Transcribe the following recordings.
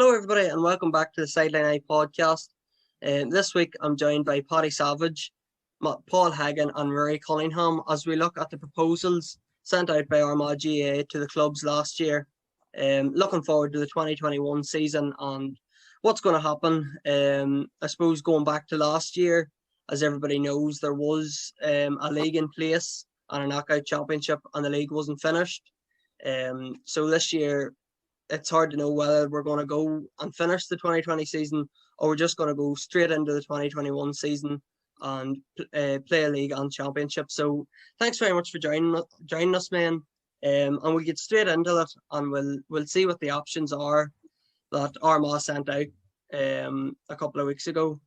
Hello, everybody, and welcome back to the Sideline Eye podcast. This week, I'm joined by Paddy Savage, Paul Hagan, and Ruairi Cunningham as we look at the proposals sent out by Armagh GAA to the clubs last year. Looking forward to the 2021 season and what's going to happen. I suppose going back to last year, as everybody knows, there was a league in place and a knockout championship, and the league wasn't finished. So this year, it's hard to know whether we're going to go and finish the 2020 season or we're just going to go straight into the 2021 season and play a league and championship. So thanks very much for joining us, man. And we'll get straight into it, and we'll see what the options are that Armagh sent out a couple of weeks ago.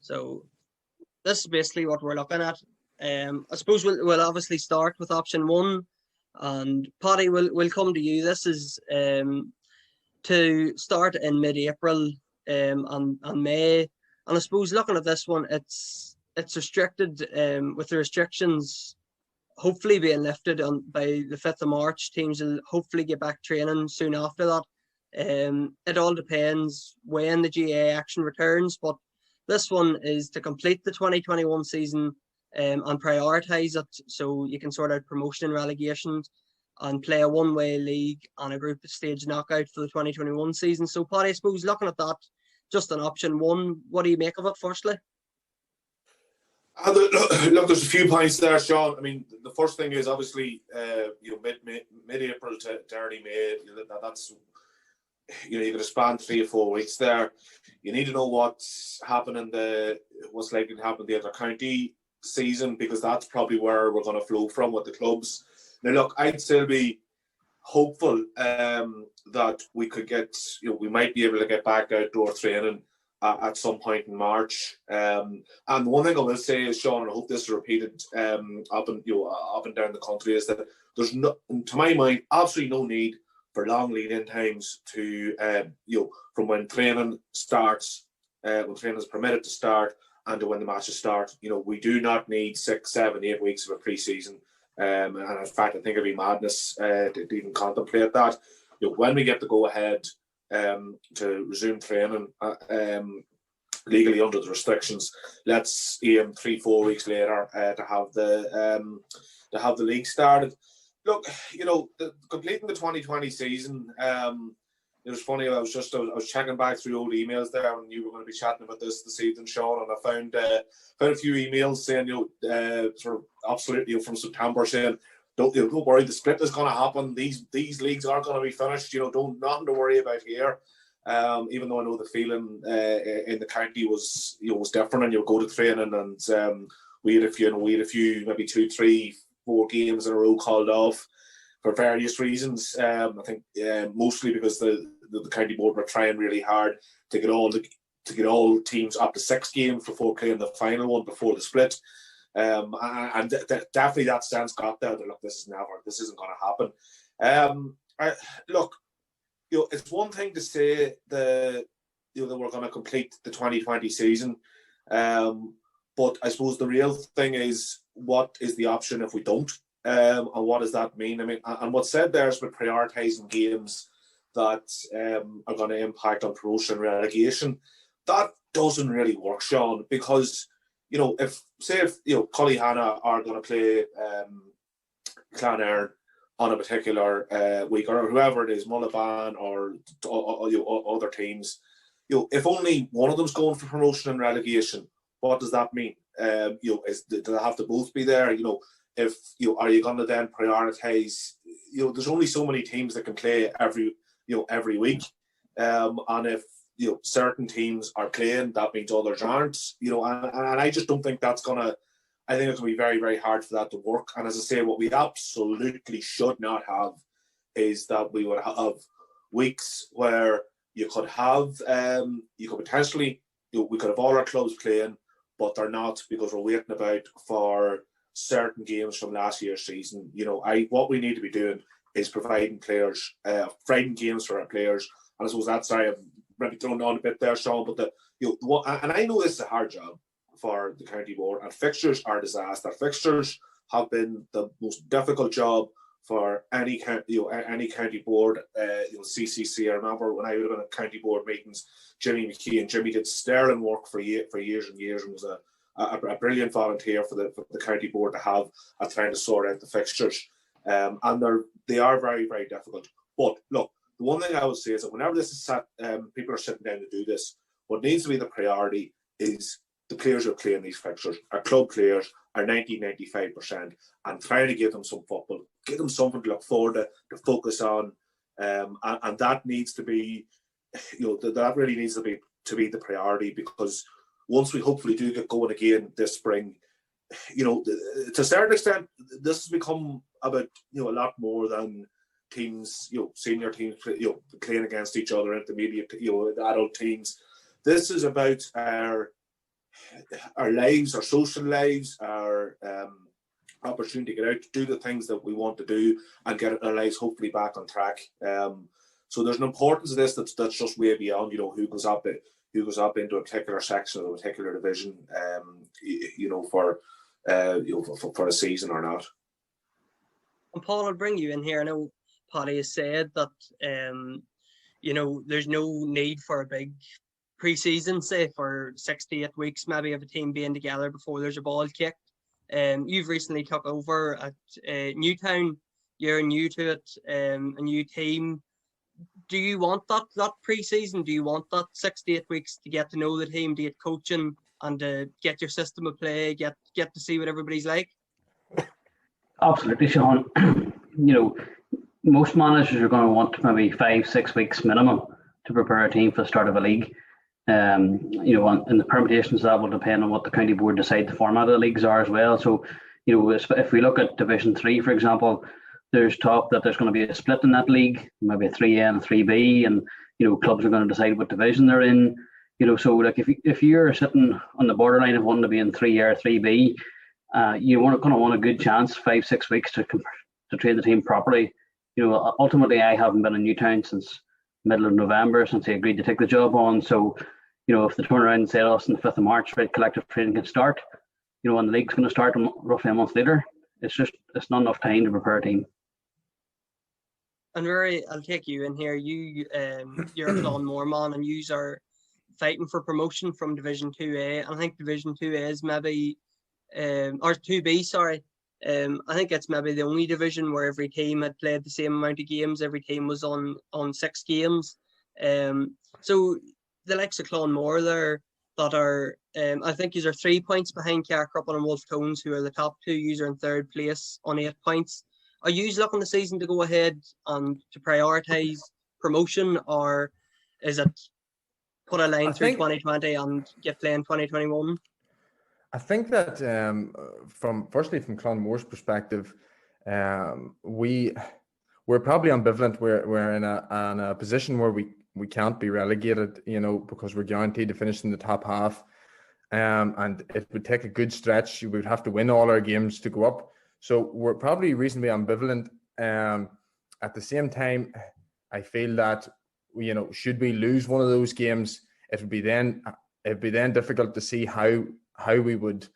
So this is basically what we're looking at. I suppose we'll obviously start with option one. And Paddy, will come to you. This is to start in mid-April and May. And I suppose looking at this one, it's restricted with the restrictions hopefully being lifted by the 5th of March. Teams will hopefully get back training soon after that. It all depends when the GAA action returns, but this one is to complete the 2021 season and prioritise it so you can sort out promotion and relegation and play a one-way league and a group stage knockout for the 2021 season. So, Paddy, I suppose looking at that, just an option one, what do you make of it firstly? Look, there's a few points there, Sean. I mean, the first thing is obviously, mid-April to early May. That's you're going to span 3 or 4 weeks there. You need to know what's likely to happen in the inter-county season, because that's probably where we're going to flow from with the clubs. Now, look, I'd still be hopeful that we could get, we might be able to get back outdoor training at some point in March. And one thing I will say is, Sean, and I hope this is repeated up and down the country, is that there's no, to my mind, absolutely no need for long lead-in times to, from when training starts, when training is permitted to start, and to when the matches start. We do not need 6, 7, 8 weeks of a pre-season. And in fact, I think it'd be madness to even contemplate that. When we get to go ahead to resume training legally under the restrictions, let's aim 3, 4 weeks later to have the league started. Look, completing the 2020 season. It was funny. I was checking back through old emails there, and you were going to be chatting about this evening, Sean. And I found a few emails saying, sort of absolutely from September, saying, don't worry, the split is going to happen. These leagues aren't going to be finished. Nothing to worry about here. Even though I know the feeling in the county was different, and you'll go to training, and we had a few, maybe 2, 3, 4 games in a row called off for various reasons. I think mostly because the county board were trying really hard to get all teams up to 6 games before playing the final one before the split. And definitely that sense got there that, look, this isn't going to happen. It's one thing to say that we're going to complete the 2020 season, but I suppose the real thing is, what is the option if we don't? And what does that mean? I mean, and what's said there is we're prioritising games that are going to impact on promotion and relegation. That doesn't really work, Sean, because if Cullyhanna are going to play Clonmore on a particular week, or whoever it is, Mullaban or other teams, if only one of them's going for promotion and relegation, what does that mean? Do they have to both be there? If are you going to then prioritise? There's only so many teams that can play every week, and if certain teams are playing, that means others aren't. And I just don't think that's gonna. I think it's gonna be very, very hard for that to work. And as I say, what we absolutely should not have is that we would have weeks where you could have, we could have all our clubs playing, but they're not, because we're waiting about for certain games from last year's season. What we need to be doing is providing players, providing games for our players. And I suppose that's, sorry, I've maybe thrown on a bit there, Sean, but and I know this is a hard job for the county board, and fixtures are a disaster. Fixtures have been the most difficult job for any any county board, CCC. I remember when I would have been at county board meetings, Jimmy McKee, and Jimmy did sterling work for years and years, and was a brilliant volunteer for the county board to have at trying to sort out the fixtures. And they are very, very difficult. But look, the one thing I would say is that whenever this is set, people are sitting down to do this, what needs to be the priority is the players who are playing these fixtures, our club players, are 90-95%, and trying to give them some football, give them something to look forward to focus on, and that needs to be, that really needs to be the priority, because once we hopefully do get going again this spring, to a certain extent, this has become about a lot more than teams, senior teams, playing against each other, intermediate, the adult teams. This is about our lives, our social lives, our opportunity to get out, to do the things that we want to do, and get our lives hopefully back on track. So there's an importance of this that's just way beyond who goes up into a particular section of a particular division, for a season or not. And Paul, I'll bring you in here. I know Paddy has said that there's no need for a big pre-season, say for 68 weeks, maybe of a team being together before there's a ball kicked. You've recently took over at Newtown. You're new to it, a new team. Do you want that pre-season? Do you want that 68 weeks to get to know the team, to get coaching, and to get your system of play, get to see what everybody's like? Absolutely, Sean. Most managers are going to want maybe 5-6 weeks minimum to prepare a team for the start of a league. And the permutations that will depend on what the county board decide the format of the leagues are as well. So, if we look at Division 3, for example, there's talk that there's going to be a split in that league, maybe a 3A and a 3B, and clubs are going to decide what division they're in. So like if you're sitting on the borderline of wanting to be in 3A or 3B, you're going to want a good chance 5-6 weeks to train the team properly. Ultimately, I haven't been in Newtown since middle of November, since I agreed to take the job on. So, if the turnaround said us on the 5th of March, right, collective training can start, and the league's going to start roughly a month later, it's not enough time to prepare a team. And Ruairi, I'll take you in here. You're a Clonmore man, and you are fighting for promotion from Division 2A. And I think Division 2A is maybe, or 2B, sorry. I think it's maybe the only division where every team had played the same amount of games. Every team was on 6 games. So the likes of Clonmore there that are, I think these are 3 points behind Carcruppen and Wolf Tones, who are the top 2. Yous are in 3rd place on 8 points. Are you looking the season to go ahead and to prioritise promotion, or is it put a line through 2020 and get playing 2021? I think that from Clonmore's perspective, we're probably ambivalent. We're in a position where we can't be relegated, because we're guaranteed to finish in the top half, and it would take a good stretch. We would have to win all our games to go up. So we're probably reasonably ambivalent. At the same time, I feel that should we lose one of those games, it'd be then difficult to see how we would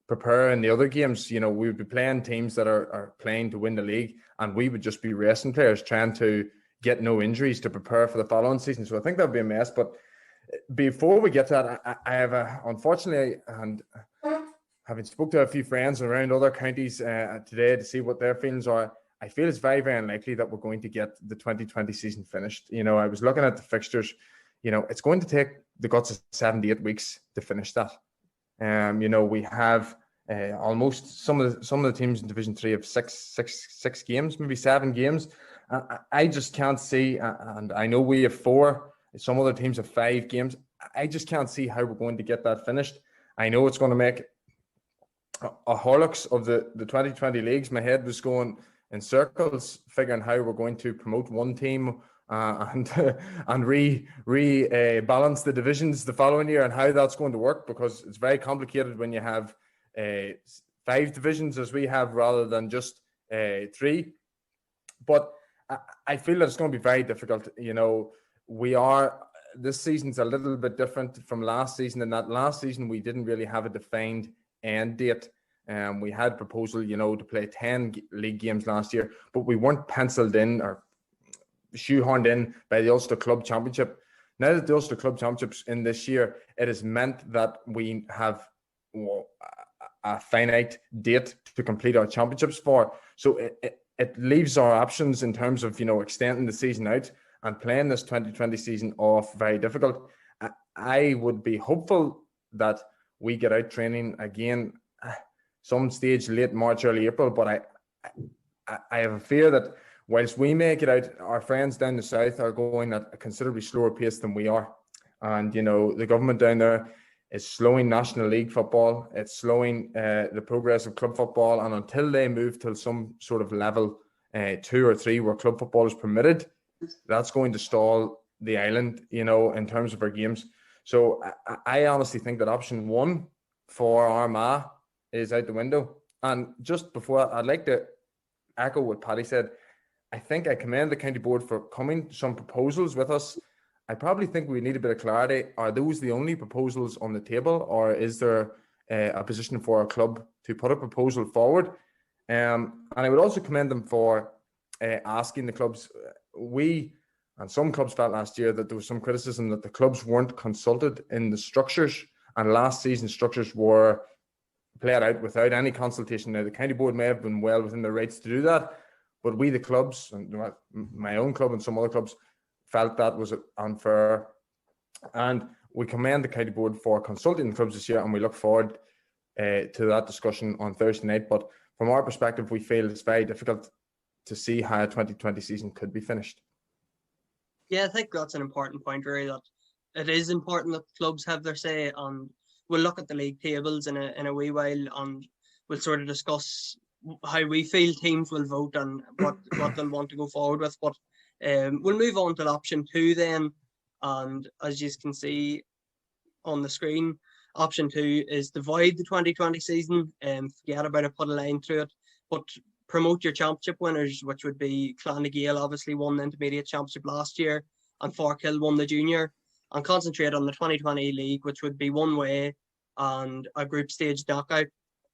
prepare in the other games. We would be playing teams that are playing to win the league, and we would just be racing players trying to get no injuries to prepare for the following season. So I think that would be a mess. But before we get to that, I have unfortunately, and having spoke to a few friends around other counties today to see what their feelings are, I feel it's very, very unlikely that we're going to get the 2020 season finished. I was looking at the fixtures. It's going to take the guts of 7 to 8 weeks to finish that. We have almost some of the teams in Division 3 have six games, maybe 7 games. I just can't see, and I know we have 4. Some other teams have 5 games. I just can't see how we're going to get that finished. I know it's going to make a horlicks of the 2020 leagues. My head was going in circles, figuring how we're going to promote one team and balance the divisions the following year, and how that's going to work, because it's very complicated when you have 5 divisions as we have rather than just 3. But I feel that it's going to be very difficult. This season's a little bit different from last season, in that last season we didn't really have a defined end date We had proposal, to play 10 league games last year, but we weren't penciled in or shoehorned in by the Ulster Club Championship. Now that the Ulster Club Championship's in this year, it has meant that we have a finite date to complete our championships for. So it leaves our options in terms of, extending the season out and playing this 2020 season off very difficult. I would be hopeful that we get out training again some stage late March, early April, but I have a fear that whilst we may get out, our friends down the south are going at a considerably slower pace than we are. And, the government down there is slowing National League football. It's slowing the progress of club football. And until they move to some sort of level 2 or 3 where club football is permitted, that's going to stall the island, in terms of our games. So I honestly think that option 1 for Armagh is out the window. And just before, I'd like to echo what Paddy said. I think I commend the county board for coming to some proposals with us. I probably think we need a bit of clarity. Are those the only proposals on the table, or is there a position for our club to put a proposal forward? And I would also commend them for asking the clubs. We and some clubs felt last year that there was some criticism that the clubs weren't consulted in the structures, and last season's structures were played out without any consultation. Now, the county board may have been well within their rights to do that, but we, the clubs, and my own club and some other clubs, felt that was unfair. And we commend the county board for consulting the clubs this year, and we look forward to that discussion on Thursday night. But from our perspective, we feel it's very difficult to see how a 2020 season could be finished. Yeah, I think that's an important point, really, that it is important that clubs have their say, and we'll look at the league tables in a wee while, and we'll sort of discuss how we feel teams will vote and what they'll want to go forward with. But we'll move on to option 2 then, and as you can see on the screen, option 2 is divide the 2020 season and forget about it, put a line through it, but promote your championship winners, which would be Clonagale obviously won the intermediate championship last year, and Forkhill won the junior, and concentrate on the 2020 league, which would be one way and a group stage knockout,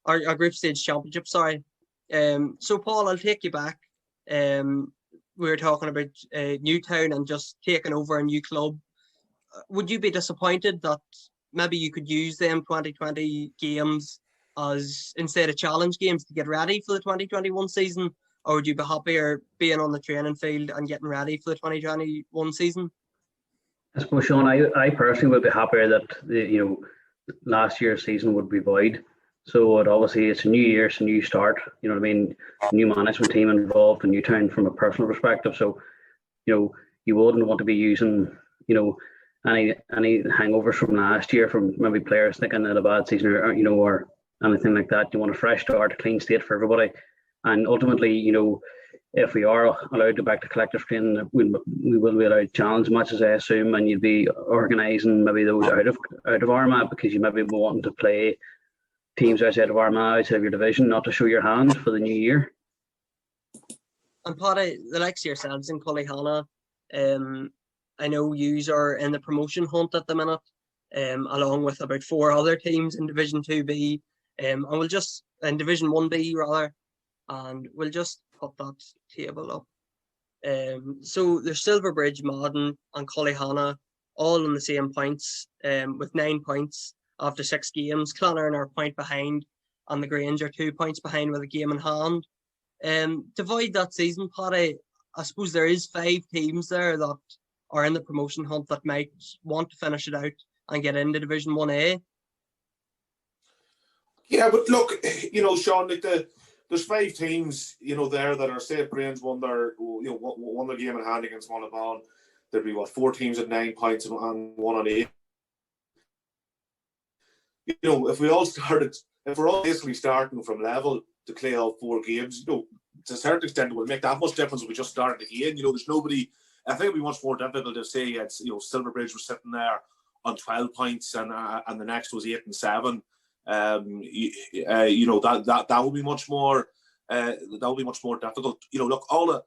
or a group stage championship, sorry. So Paul, I'll take you back. We were talking about Newtown and just taking over a new club. Would you be disappointed that maybe you could use them 2020 games as instead of challenge games to get ready for the 2021 season, or would you be happier being on the training field and getting ready for the 2021 season? I suppose, Sean, I personally would be happier that last year's season would be void. So obviously it's a new year, it's a new start. You know what I mean? New management team involved in Newtown from a personal perspective. So you wouldn't want to be using any hangovers from last year from maybe players thinking that a bad season or anything like that. You want a fresh start, a clean slate for everybody, and ultimately if we are allowed to back to collective training, we will be allowed challenge matches, I assume, and you'd be organising maybe those out of Armagh, because you maybe be wanting to play teams outside of Armagh, outside of your division, not to show your hand for the new year. And Paddy, the likes of yourselves in Cullyhanna, I know yous are in the promotion hunt at the minute, along with about 4 other teams in Division 2B, and we'll just in Division 1B rather, and we'll just put that table up. So there's Silverbridge, Madden, and Cullyhanna all on the same points, with 9 points after 6 games. Clonard are a point behind, and the Grange are 2 points behind with a game in hand. Divide that season, Paddy. I suppose there is 5 teams there that are in the promotion hunt that might want to finish it out and get into Division 1A. Yeah, but look, Sean, there's 5 teams, there that are, say, if Grange won their game in hand against Monaghan, there'd be 4 teams at 9 points and 1 on 8. If we're all basically starting from level to play all 4 games, to a certain extent, it will make that much difference if we just started again. There's nobody. I think it'd be much more difficult to say it's Silverbridge was sitting there on 12 points and the next was 8 and 7. That would be much more. That would be much more difficult. Look, all the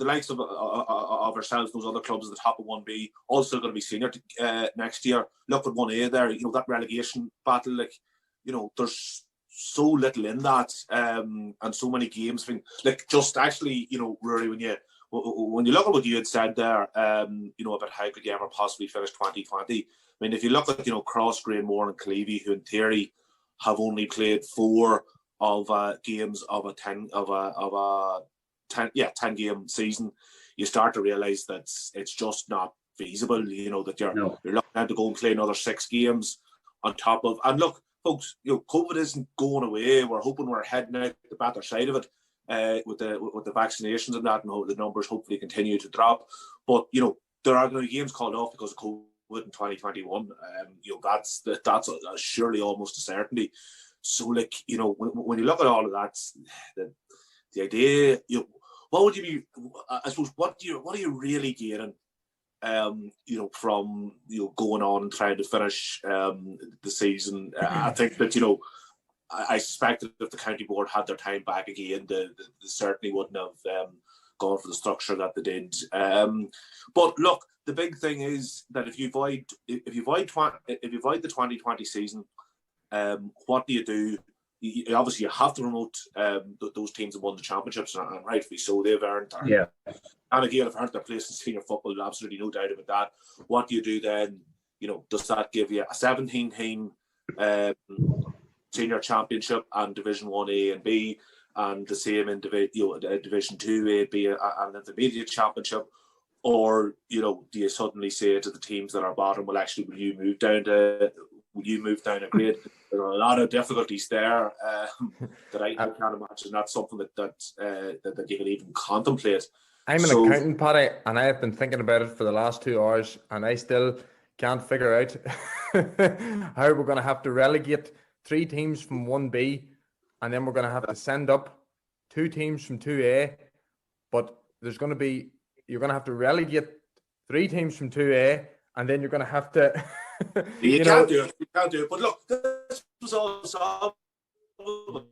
likes of ourselves, those other clubs at the top of 1B, also going to be senior next year. Look at 1A there. That relegation battle. There's so little in that, and so many games. Like, just actually, Ruairi, when you look at what you had said there, about how could Gamer possibly finish 2020. I mean, if you look at Cross, Greenmore, and Clevie, who in theory have only played 4 of games of a 10 game season, you start to realise that it's just not feasible. That you're looking at to go and play another 6 games on top of. And look, folks, COVID isn't going away. We're hoping we're heading out the better side of it with the vaccinations and that, and the numbers hopefully continue to drop. But there are going to be games called off because of COVID in 2021. That's surely almost a certainty. So, like, when you look at all of that, the idea, what would you be? I suppose what are you really getting? From going on and trying to finish the season. I think that I suspect that if the county board had their time back again, they certainly wouldn't have gone for the structure that they did. But look, the big thing is that if you avoid the 2020 season, what do you do? Obviously, you have to promote those teams that won the championships, and rightfully so. They've earned their, and again, have earned their place in senior football. Absolutely no doubt about that. What do you do then? Does that give you a 17-team senior championship and Division 1A and B, and the same in Division 2A, B, and intermediate championship? Or do you suddenly say to the teams that are bottom, well, actually, will you move down a grade? There are a lot of difficulties there that I can't imagine. That's something that you can even contemplate. I'm an accountant, Paddy, and I have been thinking about it for the last 2 hours, and I still can't figure out how we're going to have to relegate 3 teams from 1B, and then we're going to have to send up 2 teams from 2A. But you're going to have to relegate 3 teams from 2A, and then you're going to have to. You can't do it. But look, this was all solvable.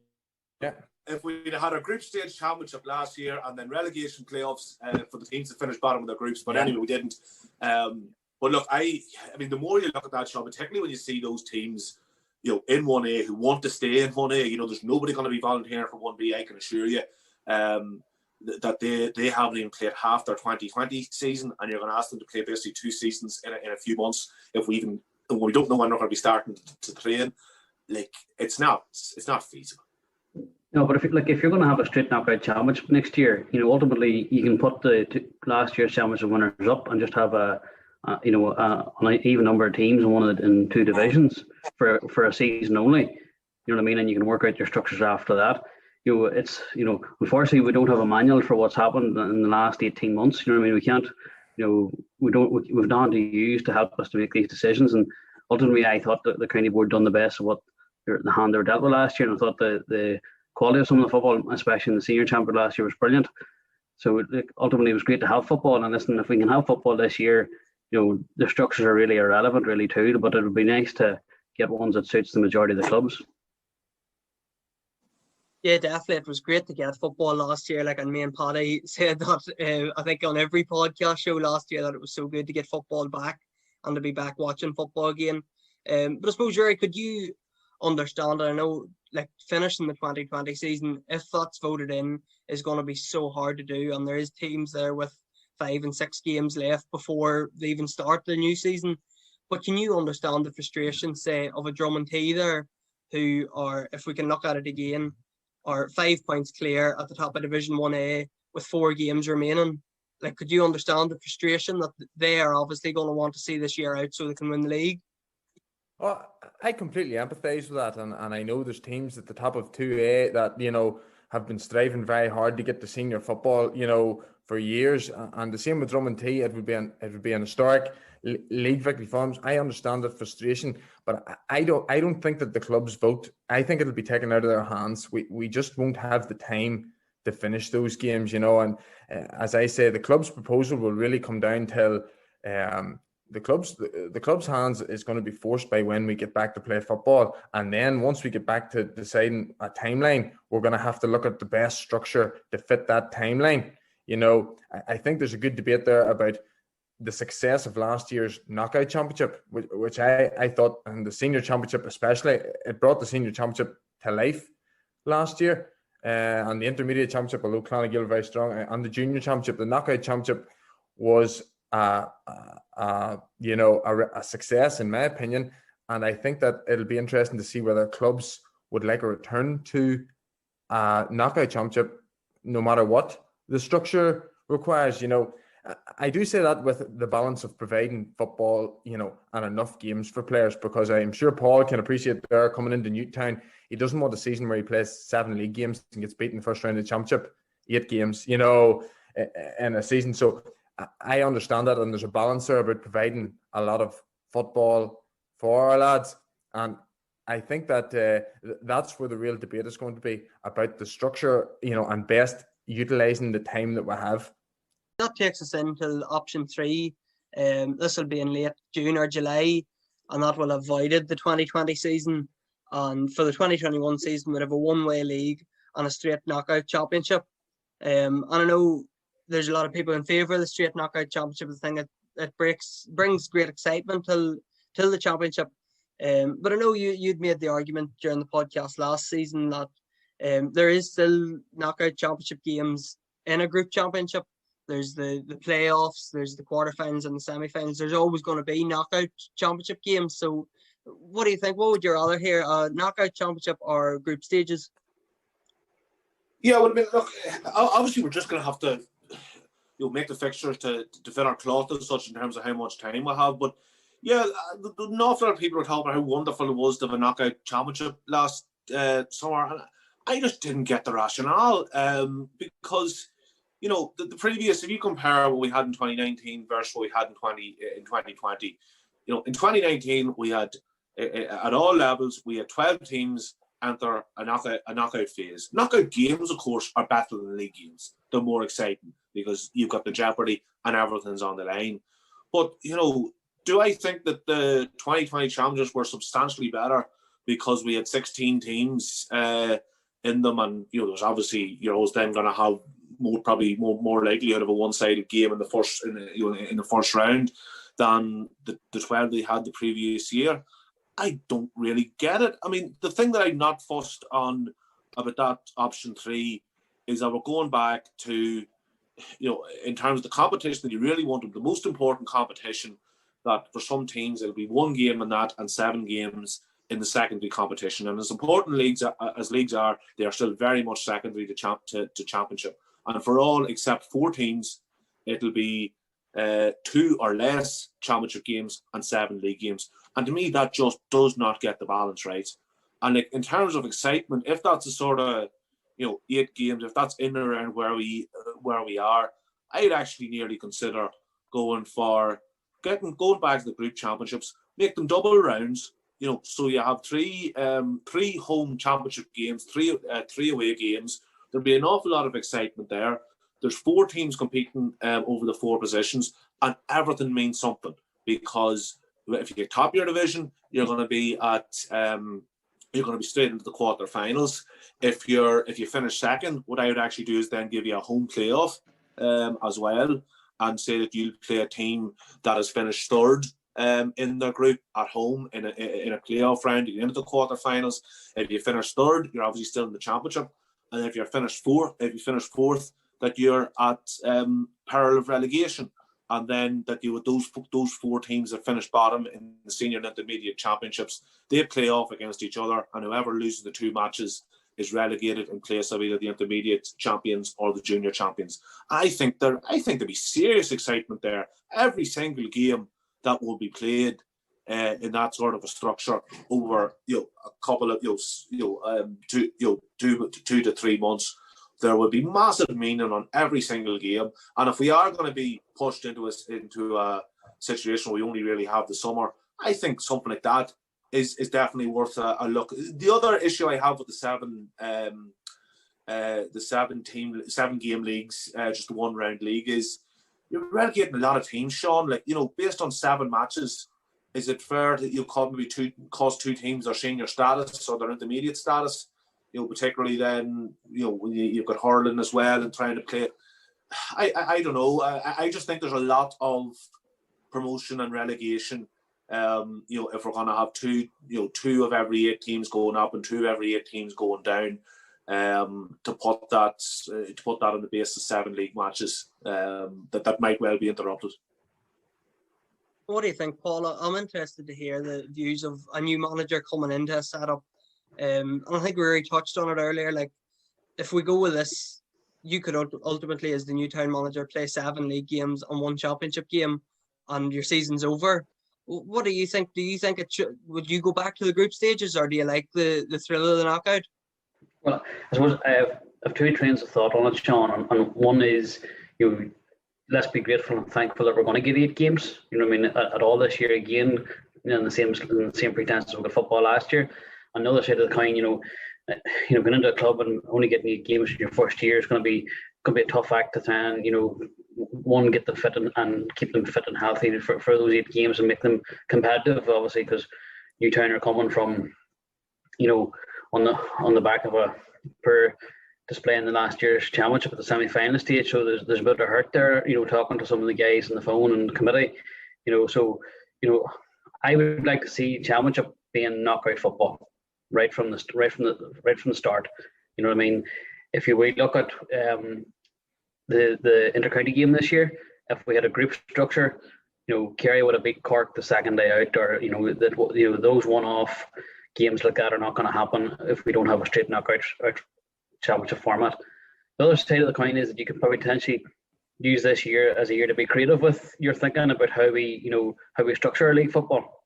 Yeah. If we had a group stage championship last year and then relegation playoffs for the teams that finished bottom of their groups, but anyway, we didn't. But look, I mean, the more you look at that, Sean, particularly when you see those teams, in 1A who want to stay in 1A, there's nobody going to be volunteering for 1B. I can assure you. That they haven't even played half their 2020 season, and you're going to ask them to play basically 2 seasons in a few months. If we don't know when they're going to be starting to train, like, it's not feasible. No, but if you're going to have a straight knockout championship next year, ultimately you can put the last year's championship winners up and just have an even number of teams in 2 divisions for a season only. You know what I mean? And you can work out your structures after that. Unfortunately, we don't have a manual for what's happened in the last 18 months. You know what I mean? We can't, we've none to use to help us to make these decisions. And ultimately, I thought that the county board done the best of what the hand they were dealt with last year. And I thought the quality of some of the football, especially in the senior championship last year, was brilliant. So ultimately, it was great to have football. And listen, if we can have football this year, the structures are really irrelevant, really too. But it would be nice to get ones that suits the majority of the clubs. Yeah, definitely. It was great to get football last year. Like, and me and Paddy said that I think on every podcast show last year that it was so good to get football back and to be back watching football again. But I suppose, Ruairi, could you understand? I know, like, finishing the 2020 season, if that's voted in, is going to be so hard to do, and there is teams there with 5 and 6 games left before they even start the new season. But can you understand the frustration, say, of a Drummondtee there, who are, if we can look at it again, are 5 points clear at the top of Division 1A with 4 games remaining? Like, could you understand the frustration that they are obviously going to want to see this year out so they can win the league? Well, I completely empathise with that, and I know there's teams at the top of 2A that have been striving very hard to get to senior football, for years, and the same with Drummondtee. It would be an historic league victory for them. I understand that frustration, but I don't think that the clubs vote. I think it'll be taken out of their hands. We just won't have the time to finish those games, and as I say, the club's proposal will really come down till the club's hands is going to be forced by when we get back to play football. And then once we get back to deciding a timeline, we're going to have to look at the best structure to fit that timeline. I think there's a good debate there about the success of last year's knockout championship, which I thought, and the senior championship especially, it brought the senior championship to life last year. And the intermediate championship, although Clonaghill were very strong, and the junior championship, the knockout championship was a success in my opinion. And I think that it'll be interesting to see whether clubs would like a return to a knockout championship, no matter what the structure requires. I do say that with the balance of providing football, and enough games for players, because I'm sure Paul can appreciate there coming into Newtown. He doesn't want a season where he plays 7 league games and gets beaten in the first round of the championship, 8 games, in a season. So I understand that, and there's a balance there about providing a lot of football for our lads. And I think that that's where the real debate is going to be, about the structure, and best utilising the time that we have. That takes us into option 3. This will be in late June or July, and that will have voided the 2020 season. And for the 2021 season, we'd have a one-way league and a straight knockout championship. And I know there's a lot of people in favour of the straight knockout championship. The thing it brings great excitement till the championship. But I know you'd made the argument during the podcast last season that there is still knockout championship games in a group championship. There's the playoffs, there's the quarterfinals and the semi-finals. There's always going to be knockout championship games. So what do you think? What would you rather hear, a knockout championship or group stages? Yeah, well, I mean, look, obviously we're just going to have to make the fixtures to fit our cloth and such in terms of how much time we have. But yeah, an awful lot of people were talking about how wonderful it was to have a knockout championship last summer. And I just didn't get the rationale because, the previous, if you compare what we had in 2019 versus what we had in 2020, in 2019 we had, at all levels, we had 12 teams enter a knockout phase. Knockout games, of course, are better than league games. They're more exciting because you've got the jeopardy and everything's on the line. But, do I think that the 2020 challenges were substantially better because we had 16 teams in them, and there's obviously you're always then going to have more likelihood of a one-sided game in the first round than the 12 they had the previous year? I don't really get it. I mean, the thing that I'm not fussed on about that option 3 is that we're going back to, in terms of the competition that you really want, the most important competition, that for some teams it'll be 1 game in that and 7 games in the secondary competition. And as important leagues are, they are still very much secondary to championship. And for all except 4 teams, it'll be 2 or less championship games and 7 league games. And to me, that just does not get the balance right. And in terms of excitement, if that's a sort of 8 games, if that's in and around where we are, I'd actually nearly consider going back to the group championships, make them double rounds. So you have 3 home championship games, 3 away games. There'll be an awful lot of excitement there. There's 4 teams competing over the 4 positions, and everything means something, because if you get top of your division, you're going to be straight into the quarterfinals. If you finish second, what I would actually do is then give you a home playoff as well, and say that you'll play a team that has finished third in their group at home in a playoff round. You get into the quarterfinals. If you finish third, you're obviously still in the championship. And if you finish fourth, that you're at peril of relegation, and then that you with those 4 teams that finish bottom in the senior and intermediate championships, they play off against each other, and whoever loses the 2 matches is relegated in place of either the intermediate champions or the junior champions. I think there'll be serious excitement there. Every single game that will be played in that sort of a structure over a couple of 2 to 3 months, there will be massive meaning on every single game. And if we are going to be pushed into a situation where we only really have the summer, I think something like that is definitely worth a look. The other issue I have with the 7 game leagues, just a 1 round league, is you're relegating a lot of teams, Sean. Based on 7 matches, is it fair that you'll cost 2 teams their senior status or their intermediate status? Particularly then, when you've got hurling as well and trying to play it. I don't know. I just think there's a lot of promotion and relegation If we're going to have two of every 8 teams going up and 2 of every 8 teams going down, to put that on the basis of 7 league matches, that might well be interrupted. What do you think, Paul? I'm interested to hear the views of a new manager coming into a setup. And I think we already touched on it earlier. Like, if we go with this, you could ultimately, as the Newtown manager, play 7 league games and 1 championship game, and your season's over. What do you think? Do you think would you go back to the group stages, or do you like the thrill of the knockout? Well, I suppose I have 2 trains of thought on it, Sean. And one is, let's be grateful and thankful that we're going to get 8 games. You know what I mean? At all this year again, in the same pretense as we got football last year. On the other side of the coin, going into a club and only getting 8 games in your first year is going to be a tough act to try and one, get them fit and keep them fit and healthy for those 8 games and make them competitive. Obviously, because Newtown are coming from on the back of a poor display in the last year's championship at the semi-final stage, so there's a bit of hurt there. Talking to some of the guys on the phone and the committee, I would like to see championship being knockout football right from the start. You know what I mean? If we look at the intercounty game this year, if we had a group structure, Kerry would have beat Cork the second day out, or those one-off games like that are not going to happen if we don't have a straight knockout championship format. The other side of the coin is that you could probably potentially use this year as a year to be creative with your thinking about how we structure our league football.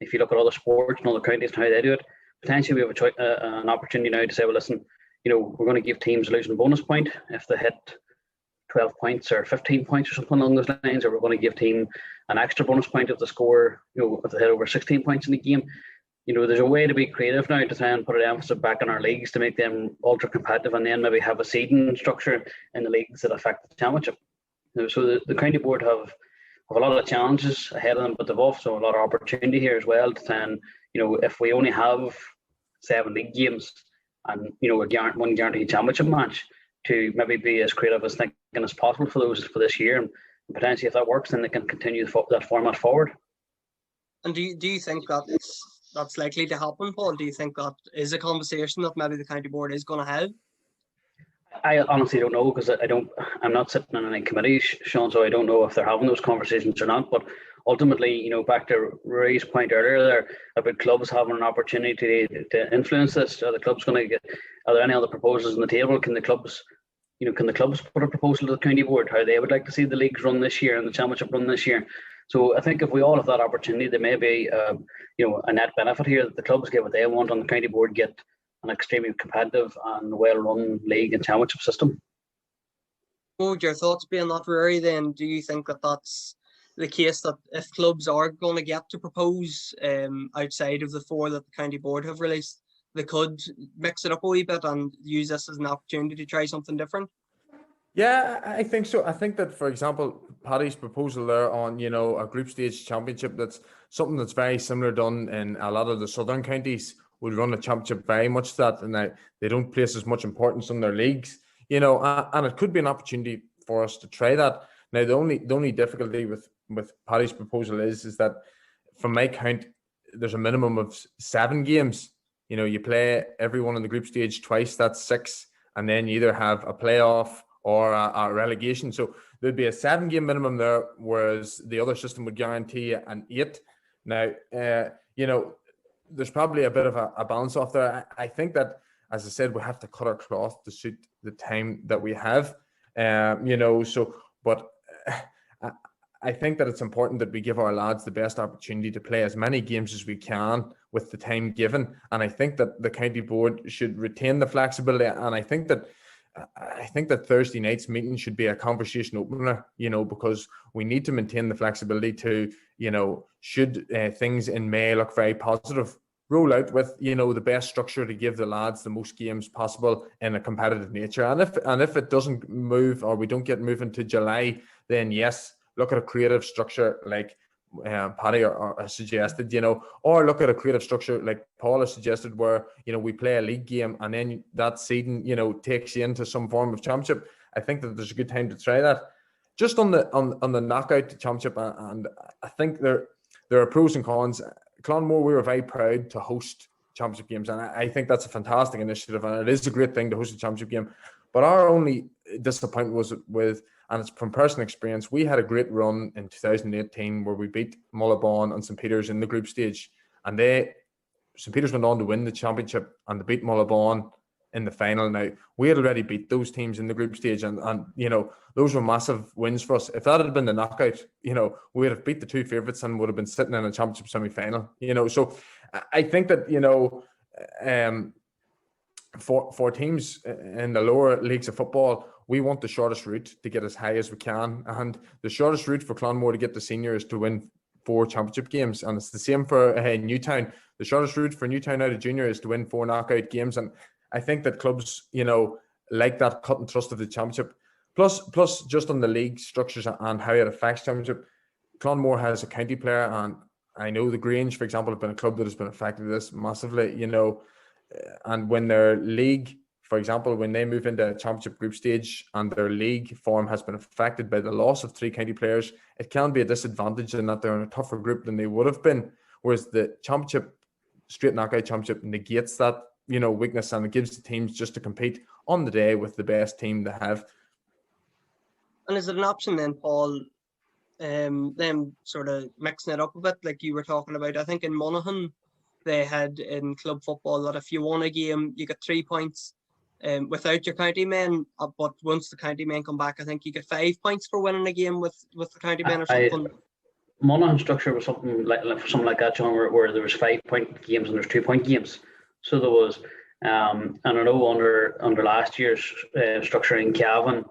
If you look at other sports and other counties and how they do it, potentially we have an opportunity now to say, well, listen, we're going to give teams a losing bonus point if they hit 12 points or 15 points or something along those lines, or we're going to give team an extra bonus point if they score, if they hit over 16 points in the game. There's a way to be creative now to try and put an emphasis back on our leagues to make them ultra competitive, and then maybe have a seeding structure in the leagues that affect the championship. So the county board have a lot of challenges ahead of them, but they've also a lot of opportunity here as well to try and, if we only have 7 league games and, one guaranteed championship match, to maybe be as creative as thinking as possible for this year. And potentially if that works, then they can continue that format forward. And do you think that's likely to happen, Paul? Do you think that is a conversation that maybe the county board is going to have? I honestly don't know, because I'm not sitting on any committees, Sean, so I don't know if they're having those conversations or not. But ultimately, back to Ruairi's point earlier there about clubs having an opportunity to influence this. Are the clubs going to get? Are there any other proposals on the table? Can the clubs put a proposal to the county board how they would like to see the leagues run this year and the championship run this year? So I think if we all have that opportunity, there may be a net benefit here, that the clubs get what they want and the county board get an extremely competitive and well-run league and championship system. What would your thoughts be on that, Ruairi, then? Do you think that that's the case, that if clubs are going to get to propose outside of the 4 that the county board have released, they could mix it up a wee bit and use this as an opportunity to try something different? Yeah, I think so. I think that, for example, Paddy's proposal there on, a group stage championship, that's something that's very similar done in a lot of the southern counties, would run a championship very much that, and they don't place as much importance on their leagues, and it could be an opportunity for us to try that. Now, the only difficulty with Paddy's proposal is that, from my count, there's a minimum of 7 games. You play everyone in the group stage twice, that's 6, and then you either have a playoff or a relegation. So there'd be a 7-game minimum there, whereas the other system would guarantee an 8. Now, there's probably a bit of a balance off there. I think that, as I said, we have to cut our cloth to suit the time that we have. But I think that it's important that we give our lads the best opportunity to play as many games as we can with the time given. And I think that the county board should retain the flexibility. And I think that Thursday night's meeting should be a conversation opener, because we need to maintain the flexibility to, should things in May look very positive, roll out with, the best structure to give the lads the most games possible in a competitive nature. And if it doesn't move, or we don't get moving to July, then yes, look at a creative structure like Paddy or suggested, or look at a creative structure like Paul has suggested, where, we play a league game and then that seeding, takes you into some form of championship. I think that there's a good time to try that. Just on the knockout championship, and I think there are pros and cons. Clonmore, we were very proud to host championship games, and I think that's a fantastic initiative, and it is a great thing to host a championship game. But our only disappointment was with, and it's from personal experience, we had a great run in 2018 where we beat Mullabon and St. Peter's in the group stage, and St. Peter's went on to win the championship and they beat Mullabon in the final. Now, we had already beat those teams in the group stage, and those were massive wins for us. If that had been the knockout, we would have beat the two favourites and would have been sitting in a championship semi-final. So I think that, for teams in the lower leagues of football, we want the shortest route to get as high as we can. And the shortest route for Clonmore to get the senior is to win 4 championship games. And it's the same for Newtown. The shortest route for Newtown out of junior is to win 4 knockout games. And I think that clubs, like that cut and thrust of the championship. Plus just on the league structures and how it affects championship, Clonmore has a county player, and I know the Grange, for example, have been a club that has been affected by this massively, and when their league, for example, when they move into a championship group stage and their league form has been affected by the loss of 3 county players, it can be a disadvantage in that they're in a tougher group than they would have been. Whereas the championship, straight knockout championship, negates that, weakness, and it gives the teams just to compete on the day with the best team they have. And is it an option then, Paul, them sort of mixing it up a bit like you were talking about? I think in Monaghan, they had in club football that if you won a game, you get 3 points without your county men. But once the county men come back, I think you get 5 points for winning a game with the county men or something. Monaghan structure was something like that, John, where there was 5-point games and there's 2-point games. So there was, and I know under last year's structure in Cavan,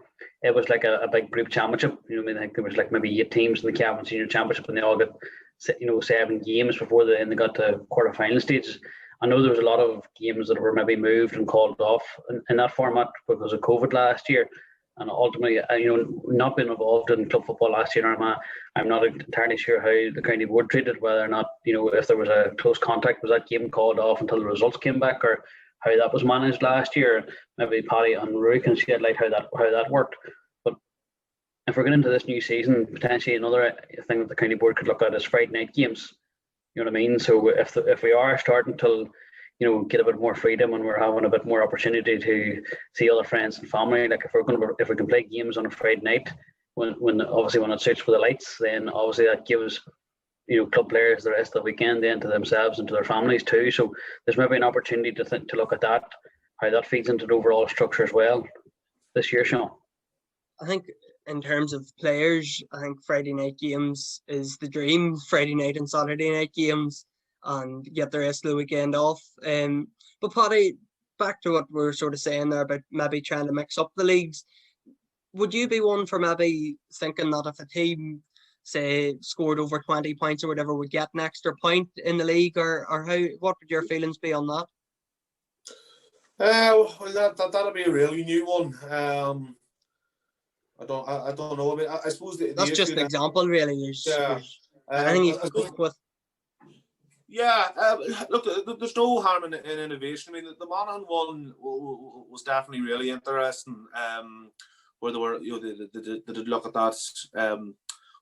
it was like a big group championship. I think there was like maybe 8 teams in the Cavan Senior Championship, and they all got 7 games before they got to quarter-final stages. I know there was a lot of games that were maybe moved and called off in that format because of COVID last year. And ultimately, not being involved in club football last year in Armagh, I'm not entirely sure how the county board treated, whether or not, if there was a close contact, was that game called off until the results came back, or how that was managed last year. Maybe Paddy and Ruairi can shed light how that worked. But if we're getting into this new season, potentially another thing that the county board could look at is Friday night games. You know what I mean? So if we are starting to get a bit more freedom and we're having a bit more opportunity to see other friends and family, like if we can play games on a Friday night when it suits for the lights, then obviously that gives club players the rest of the weekend then to themselves and to their families too. So there's maybe an opportunity to look at that, how that feeds into the overall structure as well this year, Sean. I think in terms of players, I think Friday night games is the dream. Friday night and Saturday night games, and get the rest of the weekend off. But Paddy, back to what we were sort of saying there about maybe trying to mix up the leagues. Would you be one for maybe thinking that if a team, say, scored over 20 points or whatever, would get an extra point in the league, or how? What would your feelings be on that? Well, that'll be a really new one. I don't know. I mean, I suppose that's just an example, really. There's anything you can come up with. Yeah, look, there's no harm in innovation. I mean, the Monaghan one was definitely really interesting. Where they were, they did look at that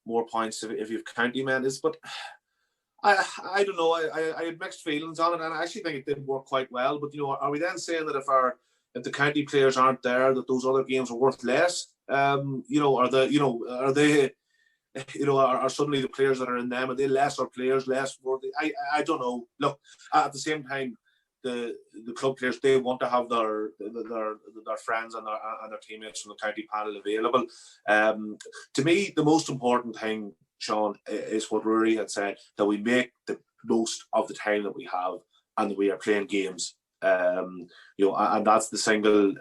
more points if you've county men is, but I don't know. I had mixed feelings on it, and I actually think it did work quite well. But are we then saying that if the county players aren't there, that those other games are worth less? Are suddenly the players that are in them, are they lesser players, less worthy? I don't know. Look, at the same time, the club players, they want to have their friends and their teammates from the county panel available. To me, the most important thing, Sean, is what Ruairi had said, that we make the most of the time that we have and that we are playing games. And that's the single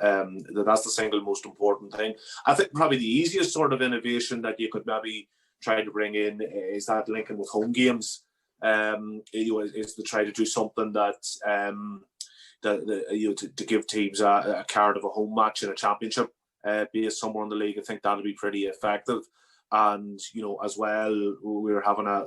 most important thing. I think probably the easiest sort of innovation that you could maybe try to bring in is that linking with home games. Is to try to do something that to give teams a card of a home match in a championship, be it somewhere in the league. I think that'll be pretty effective. And as well, we were having a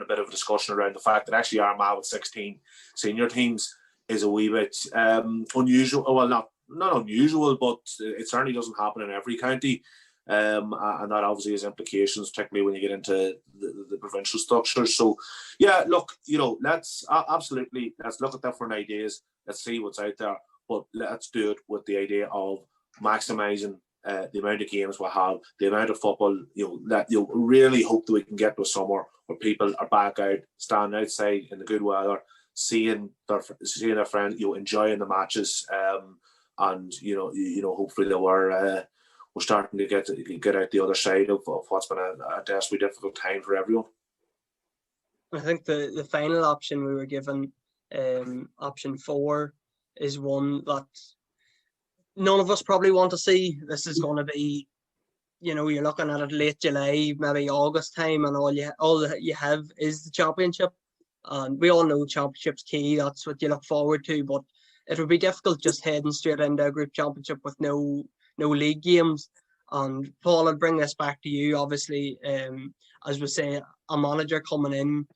bit of a discussion around the fact that actually Armagh with 16 senior teams is a wee bit unusual. Well, not unusual, but it certainly doesn't happen in every county. and that obviously has implications, particularly when you get into the provincial structures. So, yeah, look, let's look at different ideas. Let's see what's out there, but let's do it with the idea of maximising the amount of games we have, the amount of football. That really hope that we can get to a summer where people are back out, standing outside in the good weather, seeing their friends, enjoying the matches, and hopefully that we're starting to get out the other side of what's been a desperately difficult time for everyone. I think the final option we were given, option 4, is one that none of us probably want to see. This is going to be, you're looking at it late July, maybe August time, and all that you have is the championship. And we all know championship's key. That's what you look forward to. But it would be difficult just heading straight into a group championship with no league games. And Paul, I'll bring this back to you. Obviously, as we say, a manager coming in.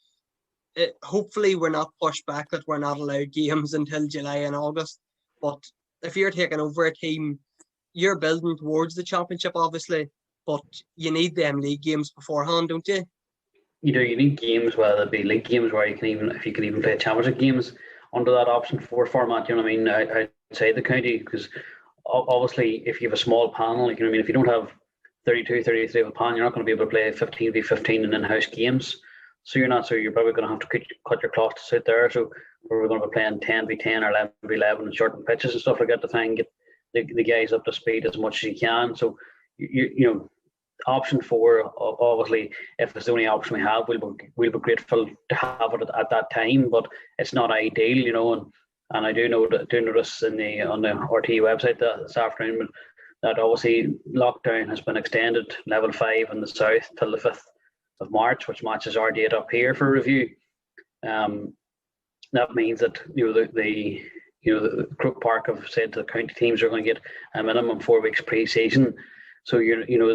Hopefully, we're not pushed back that we're not allowed games until July and August. But if you're taking over a team, you're building towards the championship, obviously. But you need them league games beforehand, don't you? You need games, whether it be league games where if you can even play championship games under that option 4 format. I'd say the county, because obviously if you have a small panel, if you don't have 32, 33 of a panel, you're not going to be able to play 15v15 in in-house games. So you're probably going to have to cut your cloth to sit there. So we're going to be playing 10v10 or 11v11 and shortened pitches and stuff like that to try and get the guys up to speed as much as you can. So option 4, obviously, if it's the only option we have, we'll be grateful to have it at that time, but it's not ideal, and I do notice on the RTE website this afternoon that obviously lockdown has been extended, level 5 in the south till the 5th of March, which matches our date up here for review. That means that the Crook Park have said to the county teams are going to get a minimum 4 weeks pre-season. So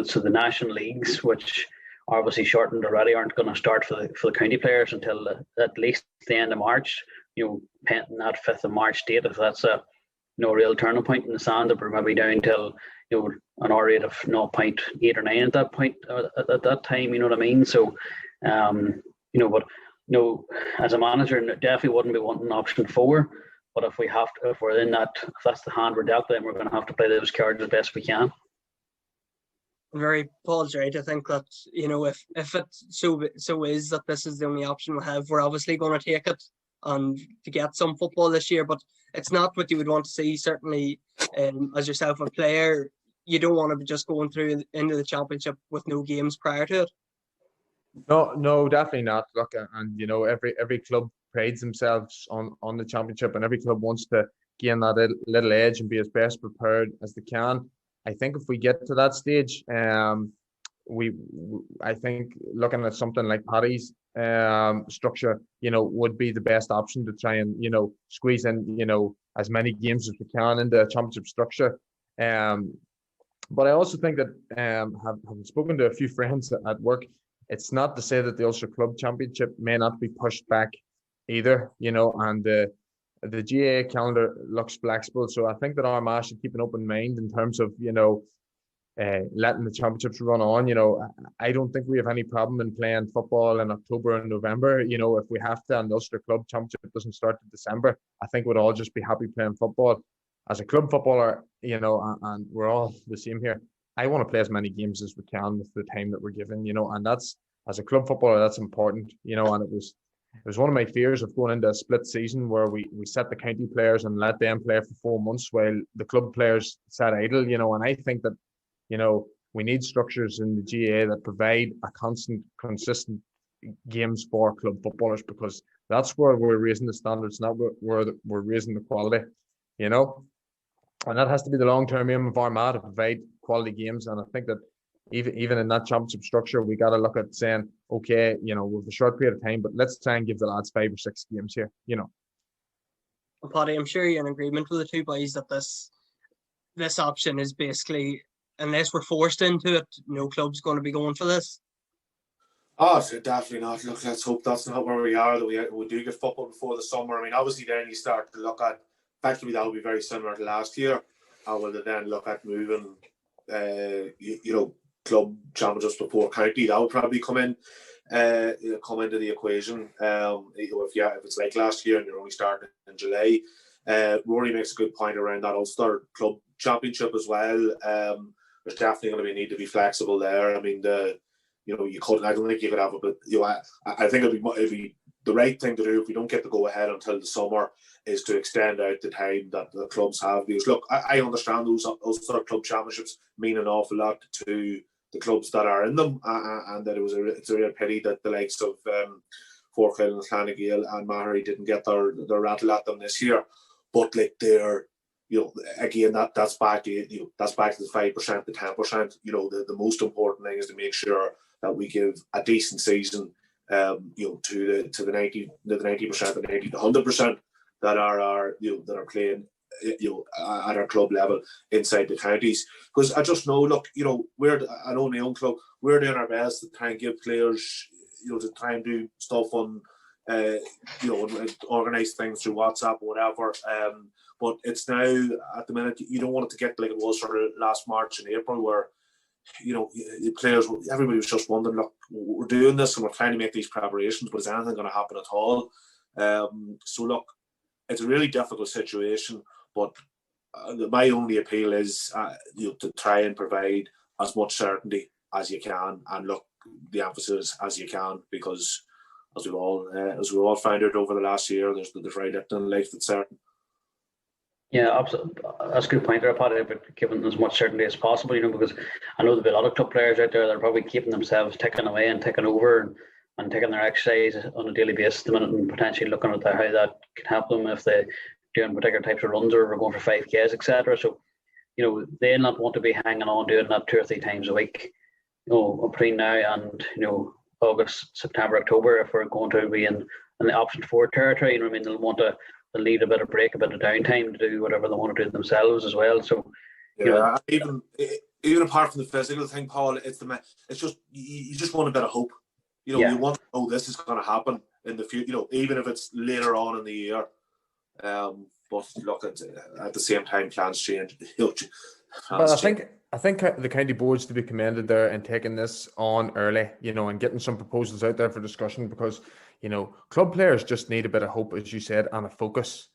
so the national leagues, which are obviously shortened already, aren't going to start for the county players until at least the end of March. Pending that 5th of March date, if that's a real turning point in the sand, that we're maybe down till an R rate of 0.8 or 9 at that point at that time. You know what I mean? So, but as a manager, definitely wouldn't be wanting option 4. But if we're in that, if that's the hand we're dealt, then we're going to have to play those cards as best we can. Paul's right. I think that if it so is that this is the only option we have, we're obviously going to take it and to get some football this year. But it's not what you would want to see. Certainly, as yourself a player, you don't want to be just going through into the championship with no games prior to it. No, definitely not. Look, and every club prides themselves on the championship, and every club wants to gain that little edge and be as best prepared as they can. I think if we get to that stage, I think looking at something like Paddy's structure, would be the best option to try and squeeze in as many games as we can into a championship structure. But I also think that having spoken to a few friends at work, it's not to say that the Ulster Club Championship may not be pushed back either. And the GAA calendar looks flexible, so I think that Armagh should keep an open mind in terms of letting the championships run on. I don't think we have any problem in playing football in October and November. If we have to, and the Ulster Club Championship doesn't start in December, I think we'd all just be happy playing football. As a club footballer, and we're all the same here, I want to play as many games as we can with the time that we're given. And that's, as a club footballer, that's important. And it was one of my fears of going into a split season where we set the county players and let them play for 4 months while the club players sat idle, and I think that, we need structures in the GAA that provide a consistent games for club footballers, because that's where we're raising the standards, not where we're raising the quality, and that has to be the long-term aim of Armagh, to provide quality games. And I think that even in that championship structure, we got to look at saying, okay, with a short period of time, but let's try and give the lads 5 or 6 games here, Well, Paddy, I'm sure you're in agreement with the two boys that this option is basically, unless we're forced into it, no club's going to be going for this. Oh, definitely not. Look, let's hope that's not where we are, that we do get football before the summer. I mean, obviously then you start to look at, effectively that would be very similar to last year. How will they then look at moving, club championships before county, that would probably come into the equation. If it's like last year and you're only starting in July, Rory makes a good point around that Ulster Club Championship as well. There's definitely going to be a need to be flexible there. I mean, you couldn't. I don't think you could have it, but I think it'd be the right thing to do if we don't get the go ahead until the summer is to extend out the time that the clubs have. Because look, I understand those Ulster Club Championships mean an awful lot to the clubs that are in them, and that it's a real pity that the likes of Forkhill and Clonagale and Mahary didn't get their rattle at them this year. But like they're, again, that's back to the 5%, the 10%. The most important thing is to make sure that we give a decent season, to the 90%, the 90%, the 100% that are playing, at our club level inside the counties. Because I just know, look, I know my own club, we're doing our best to try and give players, to try and do stuff on, organise things through WhatsApp or whatever. But it's now, at the minute, you don't want it to get like it was sort of last March and April, where, the players, everybody was just wondering, look, we're doing this and we're trying to make these preparations, but is anything going to happen at all? So look, it's a really difficult situation, but my only appeal is to try and provide as much certainty as you can, and look, the emphasis as you can, because as we've all found out over the last year, there's very little in life that's certain. Yeah, absolutely. That's a good point there, Paddy, about giving as much certainty as possible, because I know there'll be a lot of club players out there that are probably keeping themselves ticking away and ticking over and taking their exercise on a daily basis at the minute, and potentially looking at how that can help them if they're doing particular types of runs or going for 5Ks, etc. So, they'll not want to be hanging on doing that 2 or 3 times a week, between now and, August, September, October, if we're going to be in the option 4 territory. They'll need a bit of break, a bit of downtime to do whatever they want to do themselves as well. So, even apart from the physical thing, Paul, it's just you just want a bit of hope. You want to know this is going to happen in the future. Even if it's later on in the year. But look, at the same time, plans change. But I think the county board's to be commended there in taking this on early, and getting some proposals out there for discussion, because club players just need a bit of hope, as you said, and a focus.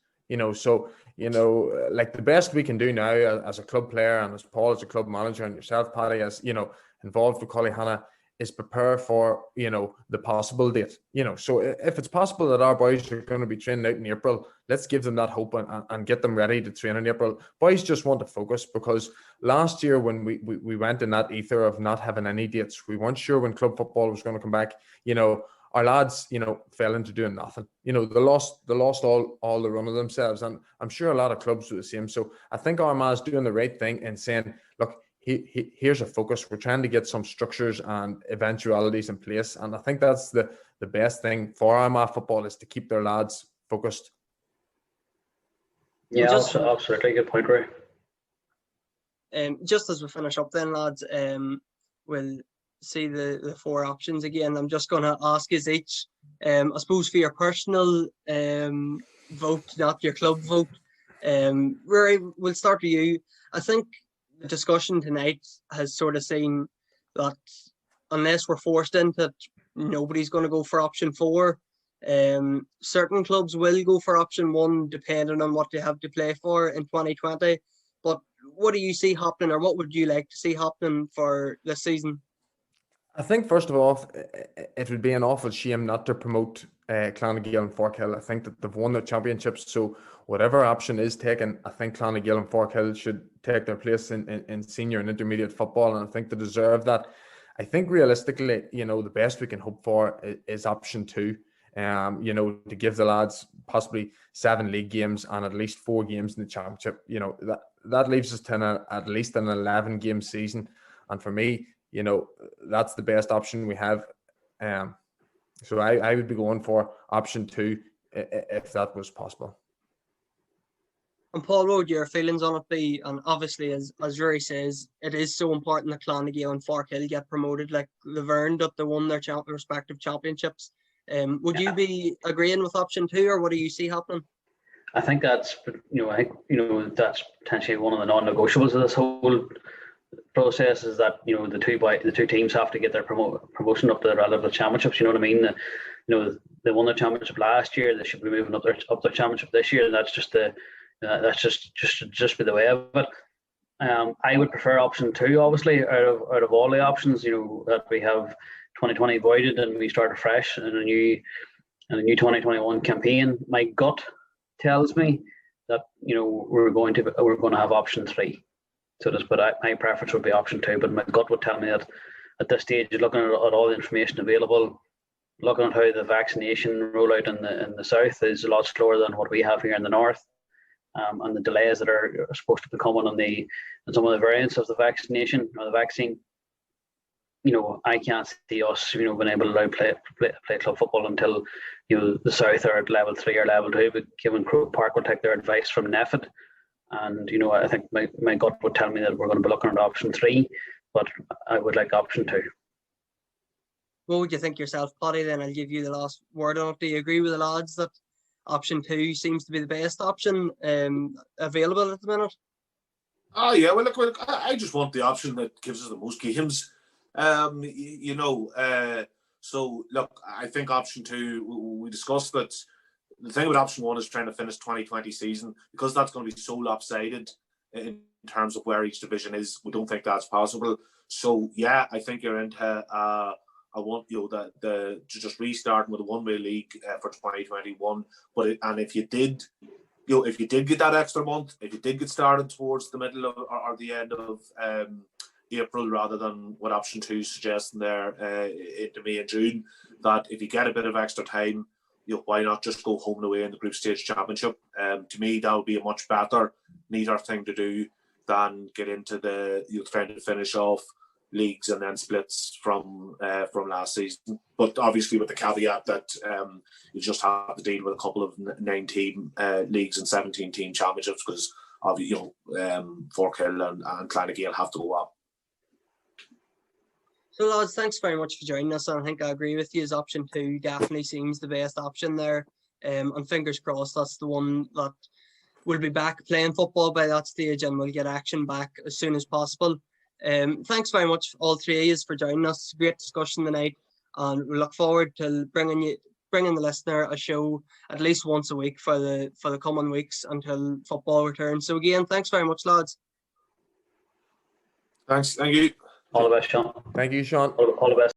So like the best we can do now as a club player, and as Paul as a club manager, and yourself, Paddy, as involved with Collyhanna, is prepare for the possible date. So if it's possible that our boys are going to be training out in April, let's give them that hope and get them ready to train in April. Boys just want to focus, because last year when we went in that ether of not having any dates, we weren't sure when club football was going to come back. Our lads, fell into doing nothing. They lost all the run of themselves, and I'm sure a lot of clubs do the same. So I think Armagh's doing the right thing in saying, look, here's a focus. We're trying to get some structures and eventualities in place, and I think that's the best thing for Armagh football, is to keep their lads focused. Yeah, absolutely. Good point, Ray. Just as we finish up then, lads, we'll see the 4 options again. I'm just going to ask you each, I suppose for your personal vote, not your club vote. Ruairi, we'll start with you. I think the discussion tonight has sort of seen that unless we're forced into it, nobody's going to go for option 4. Certain clubs will go for option 1 depending on what they have to play for in 2020. But what do you see happening, or what would you like to see happening for this season? I think, first of all, it would be an awful shame not to promote Clonagale and Forkhill. I think that they've won the championships, so whatever option is taken, I think Clonagale and Forkhill should take their place in senior and intermediate football, and I think they deserve that. I think realistically, the best we can hope for is option 2. To give the lads possibly 7 league games and at least 4 games in the championship. That leaves us to at least an 11-game season, and for me, that's the best option we have. So I would be going for option 2 if that was possible. And Paul, what would your feelings on it be? And obviously, as Ruairi says, it is so important that Clonagale and Forkhill get promoted. Like, they've earned that they won their respective championships. Would you be agreeing with option 2, or what do you see happening? I think that's that's potentially one of the non-negotiables of this whole process is that the two teams have to get their promotion up to the relevant championships. You know what I mean? They won the championship last year. They should be moving up their championship this year, and that's just be the way of it. I would prefer option 2, obviously, out of all the options. That we have 2020 voided and we start afresh in a new 2021 campaign. My gut tells me that we're going to have option 3. So my preference would be option 2, but my gut would tell me that at this stage, looking at all the information available, looking at how the vaccination rollout in the south is a lot slower than what we have here in the north, and the delays that are supposed to be coming on some of the variants of the vaccination or the vaccine. I can't see us, being able to play club football until the south are at level 3 or level 2. But given Croke Park will take their advice from NEFID, and I think my gut would tell me that we're going to be looking at option 3, but I would like option 2. What would you think yourself, Paddy? Then I'll give you the last word on it. Do you agree with the lads that option 2 seems to be the best option available at the minute? Oh yeah, well look, I just want the option that gives us the most games. So look, I think option 2, we discussed that. The thing with option 1 is trying to finish 2020 season, because that's going to be so lopsided in terms of where each division is. We don't think that's possible. So yeah, I think you're into I want to just restart with a one-way league for 2021. And if you did, if you did get that extra month, if you did get started towards the middle of or the end of April, rather than what option 2 is suggesting there into May and June, that if you get a bit of extra time, why not just go home and away in the group stage championship? To me, that would be a much better, neater thing to do than get into trying to finish off leagues and then splits from last season. But obviously with the caveat that you just have to deal with a couple of 9-team leagues and 17-team championships, because obviously Forkhill and Clonagale have to go up. So lads, thanks very much for joining us. And I think I agree with you. As option 2 definitely seems the best option there. And fingers crossed that's the one that will be back playing football by that stage and we'll get action back as soon as possible. Thanks very much all 3 of you for joining us. Great discussion tonight, and we look forward to bringing the listener a show at least once a week for the coming weeks until football returns. So again, thanks very much, lads. Thanks. Thank you. All the best, Sean. Thank you, Sean. All the best.